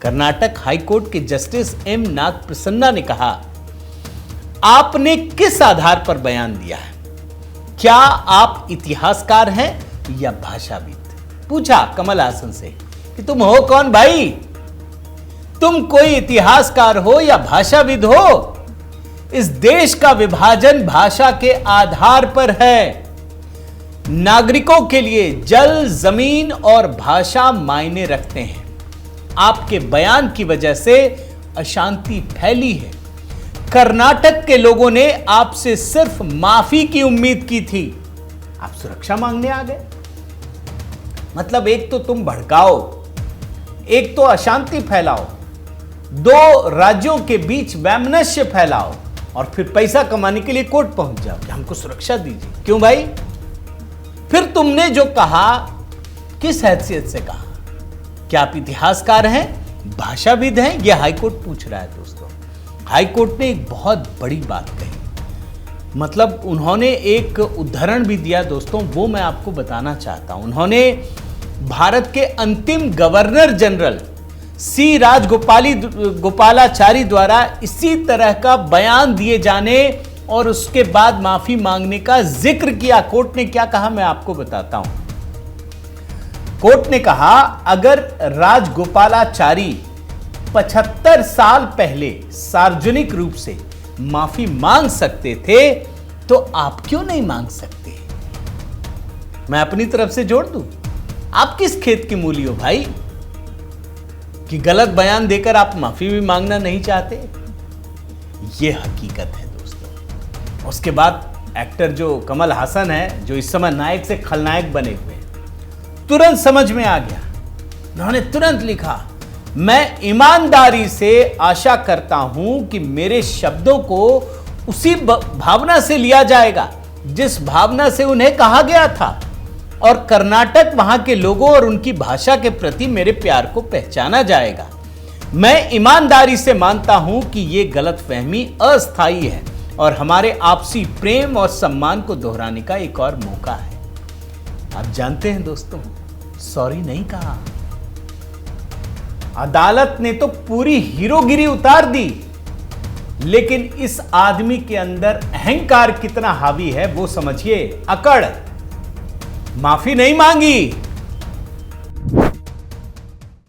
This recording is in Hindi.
कर्नाटक हाईकोर्ट के जस्टिस एम नाग प्रसन्ना ने कहा, आपने किस आधार पर बयान दिया है? क्या आप इतिहासकार हैं या भाषाविद? पूछा कमल हासन से कि तुम हो कौन भाई? तुम कोई इतिहासकार हो या भाषाविद हो? इस देश का विभाजन भाषा के आधार पर है। नागरिकों के लिए जल, जमीन और भाषा मायने रखते हैं। आपके बयान की वजह से अशांति फैली है। कर्नाटक के लोगों ने आपसे सिर्फ माफी की उम्मीद की थी, आप सुरक्षा मांगने आ गए। मतलब एक तो तुम भड़काओ, एक तो अशांति फैलाओ, दो राज्यों के बीच वैमनस्य फैलाओ और फिर पैसा कमाने के लिए कोर्ट पहुंच जाओ कि हमको सुरक्षा दीजिए। क्यों भाई? फिर तुमने जो कहा, किस हैसियत से कहा? क्या आप इतिहासकार हैं, भाषाविद हैं? यह हाईकोर्ट पूछ रहा है दोस्तों। हाईकोर्ट ने एक बहुत बड़ी बात कही, मतलब उन्होंने एक उदाहरण भी दिया दोस्तों, वो मैं आपको बताना चाहता हूं। उन्होंने भारत के अंतिम गवर्नर जनरल सी राजगोपालाचारी द्वारा इसी तरह का बयान दिए जाने और उसके बाद माफी मांगने का जिक्र किया। कोर्ट ने क्या कहा मैं आपको बताता हूं। कोर्ट ने कहा, अगर राजगोपालाचारी 75 साल पहले सार्वजनिक रूप से माफी मांग सकते थे तो आप क्यों नहीं मांग सकते? मैं अपनी तरफ से जोड़ दूं, आप किस खेत की मूली हो भाई कि गलत बयान देकर आप माफी भी मांगना नहीं चाहते? यह हकीकत है दोस्तों। उसके बाद एक्टर जो कमल हासन है, जो इस समय नायक से खलनायक बने हुए हैं, तुरंत समझ में आ गया। उन्होंने तुरंत लिखा, मैं ईमानदारी से आशा करता हूं कि मेरे शब्दों को उसी भावना से लिया जाएगा जिस भावना से उन्हें कहा गया था, और कर्नाटक वहां के लोगों और उनकी भाषा के प्रति मेरे प्यार को पहचाना जाएगा। मैं ईमानदारी से मानता हूं कि यह गलतफहमी अस्थायी है और हमारे आपसी प्रेम और सम्मान को दोहराने का एक और मौका है। आप जानते हैं दोस्तों, सॉरी नहीं कहा। अदालत ने तो पूरी हीरोगिरी उतार दी, लेकिन इस आदमी के अंदर अहंकार कितना हावी है वो समझिए। अकड़, माफी नहीं मांगी,